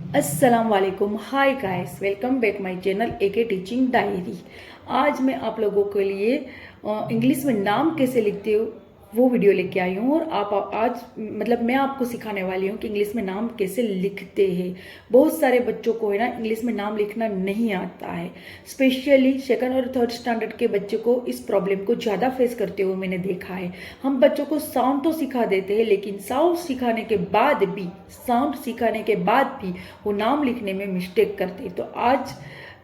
अस्सलाम वालेकुम, hi guys, welcome back my channel AK teaching diary. आज मैं आप लोगों के लिए इंग्लिश में नाम कैसे लिखते हो वो वीडियो लेके आई हूँ। और आप आज मैं आपको सिखाने वाली हूँ कि इंग्लिश में नाम कैसे लिखते हैं। बहुत सारे बच्चों को है ना इंग्लिश में नाम लिखना नहीं आता है। स्पेशली सेकंड और थर्ड स्टैंडर्ड के बच्चे को इस प्रॉब्लम को ज़्यादा फेस करते हुए मैंने देखा है। हम बच्चों को साउंड तो सिखा देते हैं, लेकिन साउंड सिखाने के बाद भी वो नाम लिखने में मिस्टेक करते। तो आज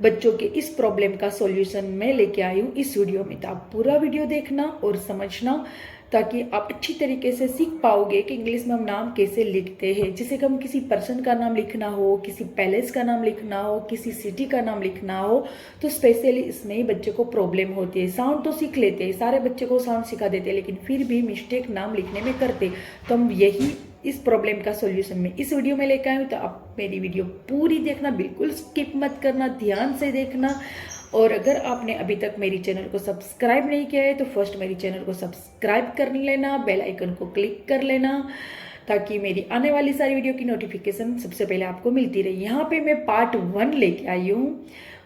बच्चों के इस प्रॉब्लम का सॉल्यूशन मैं लेके आई हूँ इस वीडियो में। तो आप पूरा वीडियो देखना और समझना, ताकि आप अच्छी तरीके से सीख पाओगे कि इंग्लिश में हम नाम कैसे लिखते हैं। जैसे कि हम किसी पर्सन का नाम लिखना हो, किसी पैलेस का नाम लिखना हो, किसी सिटी का नाम लिखना हो, तो स्पेशली इसमें ही बच्चे को प्रॉब्लम होती है। साउंड तो सीख लेते हैं, सारे बच्चे को साउंड सिखा देते हैं, लेकिन फिर भी मिस्टेक नाम लिखने में करते। तो हम यही इस प्रॉब्लम का सॉल्यूशन में इस वीडियो में लेकर आई हूँ। तो आप मेरी वीडियो पूरी देखना, बिल्कुल स्किप मत करना, ध्यान से देखना। और अगर आपने अभी तक मेरी चैनल को सब्सक्राइब नहीं किया है तो फर्स्ट मेरी चैनल को सब्सक्राइब कर लेना, बेल आइकन को क्लिक कर लेना, ताकि मेरी आने वाली सारी वीडियो की नोटिफिकेशन सबसे पहले आपको मिलती रहे। यहाँ पे मैं पार्ट 1 लेके आई हूँ।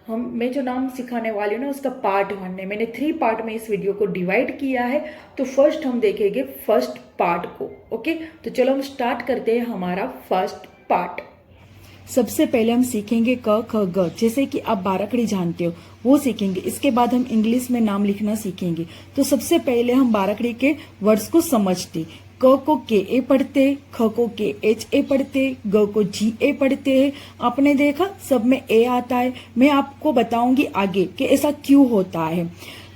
मैं जो नाम सिखाने वाली हूँ ना, उसका पार्ट 1 है। मैंने 3 पार्ट में इस वीडियो को डिवाइड किया है। तो फर्स्ट हम देखेंगे फर्स्ट पार्ट को। ओके, तो चलो हम स्टार्ट करते हैं हमारा फर्स्ट पार्ट। सबसे पहले हम सीखेंगे क ख ग, जैसे कि आप बाराखड़ी जानते हो वो सीखेंगे। इसके बाद हम इंग्लिश में नाम लिखना सीखेंगे। तो सबसे पहले हम बाराखड़ी के वर्ड्स को समझते। क को के ए पढ़ते, ख को के एच ए पढ़ते, ग को जी ए पढ़ते हैं। आपने देखा सब में ए आता है। मैं आपको बताऊंगी आगे कि ऐसा क्यों होता है।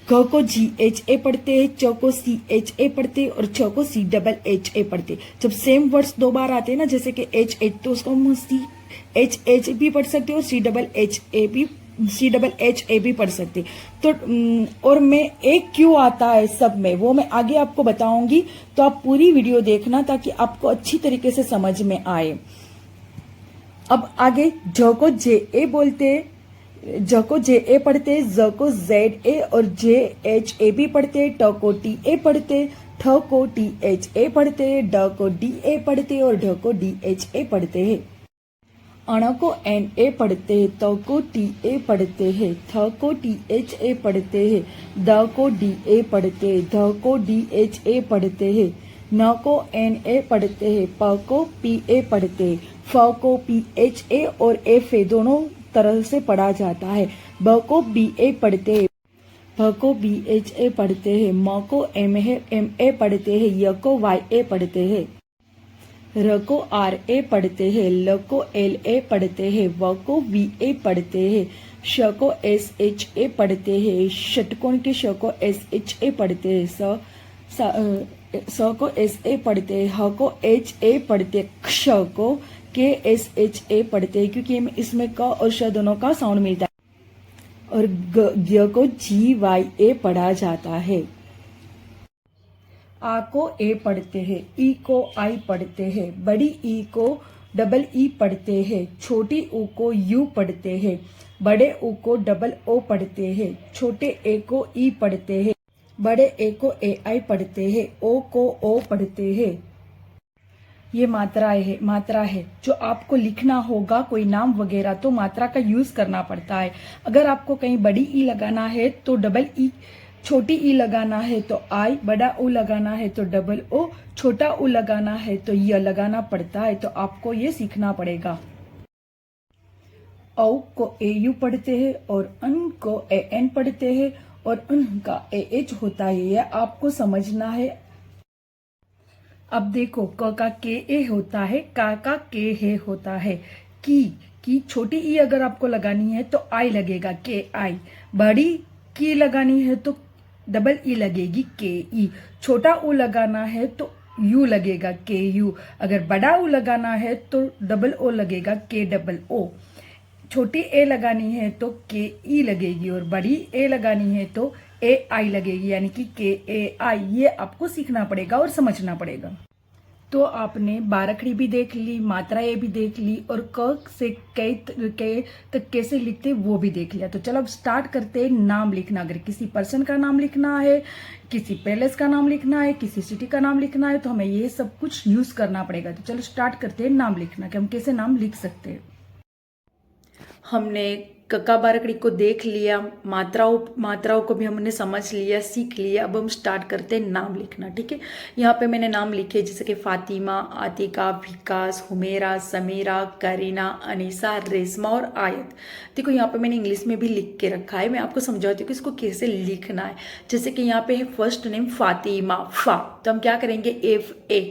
क को जी एच ए पढ़ते हैं, च को सी एच ए पढ़ते और छ को सी डबल एच ए पढ़ते। जब सेम वर्ड्स 2 बार आते हैं ना, जैसे कि एच एच, तो उसको हम सी एच भी पढ़ सकते हो, सी डबल एच ए भी पढ़ सकते। तो और मैं एक क्यों आता है सब में, वो मैं आगे आपको बताऊंगी। तो आप पूरी वीडियो देखना ताकि आपको अच्छी तरीके से समझ में आए। अब आगे ज को जे ए बोलते, ज को जे ए पढ़ते, ज को जेड ए और जे एच ए भी पढ़ते, ट को टी ए पढ़ते, ठ को टी एच ए पढ़ते, ड को डी ए पढ़ते और ढ को डी एच ए पढ़ते हैं। अण को एन ए पढ़ते हैं, त को टी ए पढ़ते हैं, थ को टी एच ए पढ़ते हैं, द को डी ए पढ़ते हैं, ध को डी एच ए पढ़ते हैं, न को एन ए पढ़ते हैं, प को पी ए पढ़ते हैं, फ को पी एच ए और एफ ए दोनों तरह से पढ़ा जाता है। ब को बी ए पढ़ते हैं, भ को बी एच ए पढ़ते हैं, म को एम ए पढ़ते हैं, य को वाई ए पढ़ते हैं, र को आर ए पढ़ते हैं, ल को एल ए पढ़ते हैं, व को वी ए पढ़ते हैं, श को एस एच ए पढ़ते हैं, षटकोण के श को एस एच ए पढ़ते हैं, स को एस ए पढ़ते हैं, ह को एच ए पढ़ते हैं, क्ष को के एस एच ए पढ़ते हैं, क्योंकि इसमें क और श दोनों का साउंड मिलता है। और ग को जी वाई ए पढ़ा जाता है। आ को ए पढ़ते हैं, ई को आई पढ़ते हैं, बड़ी ई को डबल ई पढ़ते हैं, छोटी ऊ को यू पढ़ते हैं, बड़े ऊ को डबल ओ पढ़ते हैं, छोटे ए को ई पढ़ते हैं, बड़े ए को ए आई पढ़ते हैं, ओ को ओ पढ़ते हैं। ये मात्रा है जो आपको लिखना होगा कोई नाम वगैरह, तो मात्रा का यूज करना पड़ता है। अगर आपको कहीं बड़ी ई लगाना है तो डबल ई, छोटी ई लगाना है तो आई, बड़ा ऊ लगाना है तो डबल ओ, छोटा ऊ लगाना है तो य लगाना पड़ता है। तो आपको ये सीखना पड़ेगा। औ को ए यू पढ़ते हैं और अन को ए एन पढ़ते हैं और उन का ए एच होता है। यह आपको समझना है। अब देखो, क का के ए होता है, का के हे होता है। की छोटी ई अगर आपको लगानी है तो आई लगेगा, के आई। बड़ी की लगानी है तो डबल ई लगेगी, के ई। छोटा ऊ लगाना है तो यू लगेगा, के यू। अगर बड़ा ऊ लगाना है तो डबल ओ लगेगा, के डबल ओ। छोटी ए लगानी है तो के ई लगेगी और बड़ी ए लगानी है तो ए आई लगेगी, यानी कि के ए आई। ये आपको सीखना पड़ेगा और समझना पड़ेगा। तो आपने बाराखड़ी भी देख ली, मात्राएं भी देख ली और क से कै तक कैसे लिखते वो भी देख लिया। तो चलो अब स्टार्ट करते हैं नाम लिखना। अगर किसी पर्सन का नाम लिखना है, किसी पैलेस का नाम लिखना है, किसी सिटी का नाम लिखना है, तो हमें ये सब कुछ यूज करना पड़ेगा। तो चलो स्टार्ट करते हैं नाम लिखना कि हम कैसे नाम लिख सकते हैं। हमने कक्का बारकड़ी को देख लिया, मात्राओं को भी हमने समझ लिया, सीख लिया। अब हम स्टार्ट करते हैं नाम लिखना, ठीक है। यहाँ पे मैंने नाम लिखे जैसे कि फातिमा, आतिका, विकास, हुमेरा, समीरा, करीना, अनीसा, रेशमा और आयत। देखो यहाँ पे मैंने इंग्लिश में भी लिख के रखा है, मैं आपको समझाती हूँ कि इसको कैसे लिखना है। जैसे कि यहाँ पे है फर्स्ट नेम फातिमा, फा, तो हम क्या करेंगे एफ ए।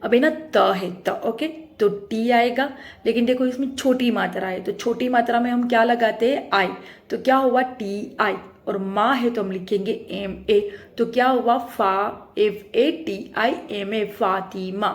अब है ना त है त, ओके, तो टी आएगा। लेकिन देखो इसमें छोटी मात्रा है, तो छोटी मात्रा में हम क्या लगाते हैं आई, तो क्या हुआ टी आई। और माँ है तो हम लिखेंगे एम ए, तो क्या हुआ फा F A T I M A, Fatima.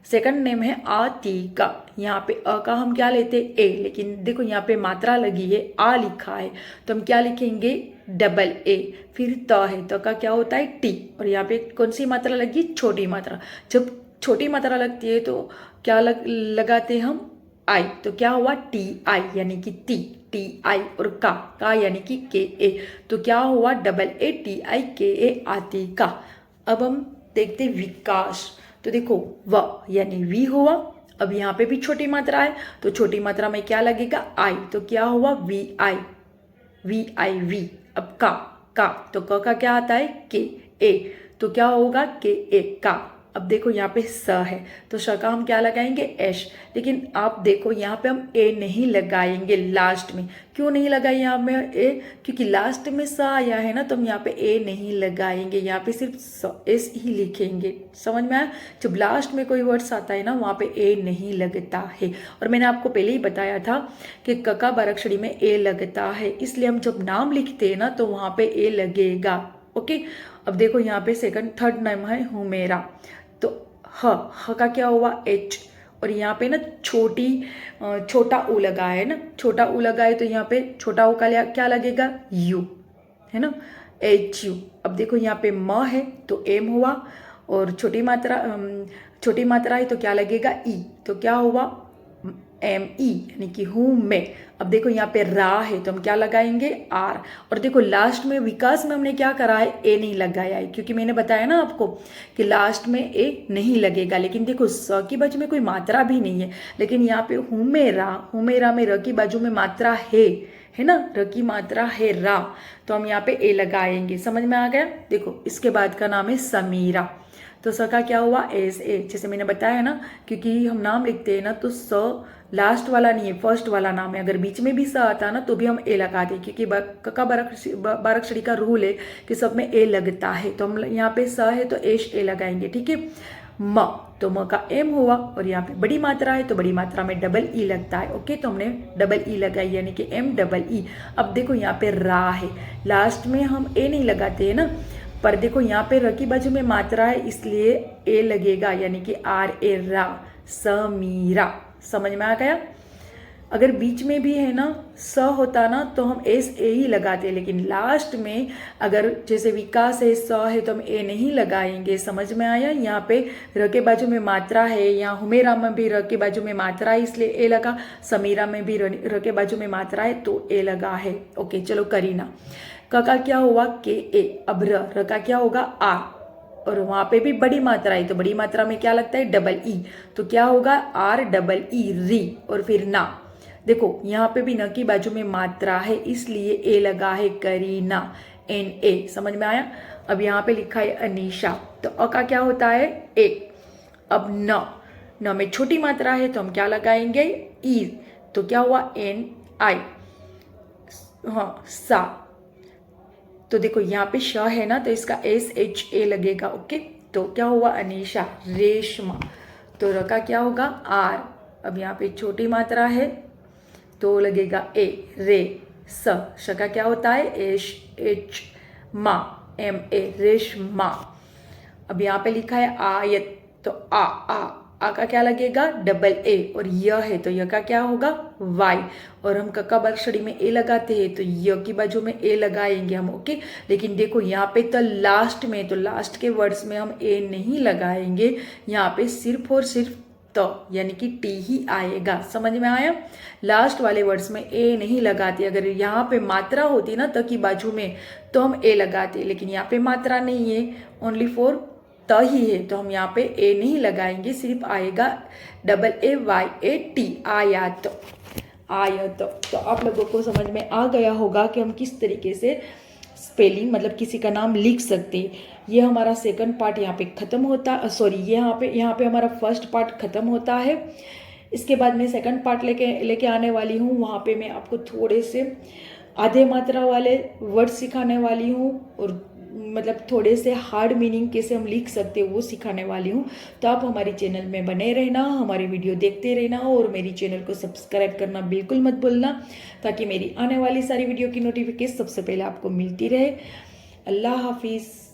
Second name है आतिका, यहाँ पे अ का हम क्या लेते हैं ए, लेकिन देखो यहाँ पे मात्रा लगी है, आ लिखा है, तो हम क्या लिखेंगे डबल ए। फिर त है, त का क्या होता है टी, और यहाँ पे कौन सी मात्रा लगी, छोटी मात्रा। जब छोटी मात्रा लगती है तो क्या लगाते हैं हम आई, तो क्या हुआ टी आई यानी कि टी आई, और का यानी कि के ए, तो क्या हुआ डबल ए टी आई के ए, आतिका। अब हम देखते हैं विकास, तो देखो व यानी वी हुआ। अब यहाँ पे भी छोटी मात्रा है, तो छोटी मात्रा में क्या लगेगा आई, तो क्या हुआ वी आई वी। अब का, तो क का क्या आता है के ए, तो क्या होगा के ए का। अब देखो यहाँ पे स है, तो स का हम क्या लगाएंगे एश, लेकिन आप देखो यहाँ पे हम ए नहीं लगाएंगे लास्ट में। क्यों नहीं लगाए यहाँ में ए, क्योंकि लास्ट में स आया है ना, तो हम यहाँ पे ए नहीं लगाएंगे, यहाँ पे सिर्फ एस ही लिखेंगे। समझ में आया, जब लास्ट में कोई वर्ड्स आता है ना वहाँ पे ए नहीं लगता है। और मैंने आपको पहले ही बताया था कि कका बाराक्षरी में ए लगता है, इसलिए हम जब नाम लिखते हैं ना तो वहाँ पे ए लगेगा, ओके। अब देखो यहाँ पे थर्ड नेम है हुमेरा, तो ह का क्या हुआ एच, और यहाँ पे ना छोटा ऊ लगा है ना, छोटा ऊ लगा है, तो यहाँ पे छोटा ऊ का क्या लगेगा यू, है ना, एच यू। अब देखो यहाँ पे म है तो एम हुआ, और छोटी मात्रा है तो क्या लगेगा ई, तो क्या हुआ एम ई यानी कि हूँ मैं। अब देखो यहाँ पे रा है तो हम क्या लगाएंगे आर, और देखो लास्ट में विकास में हमने क्या करा है ए नहीं लगाया है, क्योंकि मैंने बताया ना आपको कि लास्ट में ए नहीं लगेगा। लेकिन देखो स की बाजू में कोई मात्रा भी नहीं है, लेकिन यहाँ पे हुमेरा में र की बाजू में मात्रा है ना, र की मात्रा है रा, तो हम यहाँ पे ए लगाएंगे। समझ में आ गया। देखो इसके बाद का नाम है समीरा, तो स का क्या हुआ एस ए, जैसे मैंने बताया ना, क्योंकि हम नाम लिखते हैं ना तो स लास्ट वाला नहीं है, फर्स्ट वाला नाम है। अगर बीच में भी स आता ना तो भी हम ए लगाते, क्योंकि कका बाराक्षरी का रूल है कि सब में ए लगता है, तो हम यहाँ पे स है तो एश ए लगाएंगे, ठीक है। म, तो म का एम हुआ, और यहाँ पे बड़ी मात्रा है तो बड़ी मात्रा में डबल ई लगता है, ओके, तो हमने डबल ई लगाई यानी कि एम डबल ई। अब देखो यहाँ पे रा है, लास्ट में हम ए नहीं लगाते हैं ना, पर देखो यहाँ पे र की बाजू में मात्रा है इसलिए ए लगेगा, यानी कि आर ए रा, समीरा। समझ में आ गया। अगर बीच में भी है ना स होता ना तो हम एस ए ही लगाते, लेकिन लास्ट में अगर जैसे विकास है स है तो हम ए नहीं लगाएंगे। समझ में आया। यहाँ पे र के बाजू में मात्रा है, यहाँ हुमेरा में भी र के बाजू में मात्रा है इसलिए ए लगा, समीरा में भी र के बाजू में मात्रा है तो ए लगा है। ओके चलो करीना, क का क्या हुआ के ए, अब र का क्या होगा आ, और वहां पे भी बड़ी मात्रा है तो बड़ी मात्रा में क्या लगता है डबल ई, तो क्या होगा आर डबल ई री, और फिर ना। देखो यहाँ पे भी न की बाजू में मात्रा है इसलिए ए लगा है करीना, एन ए। समझ में आया। अब यहाँ पे लिखा है अनीशा, तो अ का क्या होता है ए। अब न में छोटी मात्रा है तो हम क्या लगाएंगे ई, तो क्या हुआ एन आई, हाँ सा। तो देखो यहाँ पे श है ना तो इसका एस एच ए लगेगा, ओके। तो क्या हुआ अनीशा, रेशमा, तो र का क्या होगा आर। अब यहाँ पे छोटी मात्रा है तो लगेगा ए, रे, श का क्या होता है एश एच, मा, एम ए, रेशमा। अब यहाँ पे लिखा है आयत, तो आ का क्या लगेगा डबल ए, और य है तो य का क्या होगा वाई, और हम कक्का बाराक्षरी में ए लगाते हैं तो य की बाजू में ए लगाएंगे हम, ओके। लेकिन देखो यहाँ पे तो लास्ट में, तो लास्ट के वर्ड्स में हम ए नहीं लगाएंगे, यहाँ पे सिर्फ और सिर्फ तो यानी कि टी ही आएगा। समझ में आया। लास्ट वाले वर्ड्स में ए नहीं लगाते। अगर यहाँ पे मात्रा होती ना त की बाजू में तो हम ए लगाते, लेकिन यहाँ पे मात्रा नहीं है, ओनली फॉर त ही है, तो हम यहाँ पे ए नहीं लगाएंगे, सिर्फ आएगा double A Y A T, Ayat. Ayat. तो आप लोगों को समझ में आ गया होगा कि हम किस तरीके से स्पेलिंग मतलब किसी का नाम लिख सकते हैं। ये हमारा सेकंड पार्ट यहाँ पे ख़त्म होता, सॉरी यहाँ पे हमारा फर्स्ट पार्ट ख़त्म होता है। इसके बाद मैं सेकंड पार्ट लेके आने वाली हूँ। वहाँ पे मैं आपको थोड़े से आधे मात्रा वाले वर्ड सिखाने वाली हूँ और मतलब थोड़े से हार्ड मीनिंग कैसे हम लिख सकते हैं वो सिखाने वाली हूँ। तो आप हमारे चैनल में बने रहना, हमारी वीडियो देखते रहना और मेरी चैनल को सब्सक्राइब करना बिल्कुल मत भूलना, ताकि मेरी आने वाली सारी वीडियो की नोटिफिकेशन सबसे पहले आपको मिलती रहे। अल्लाह हाफिज़।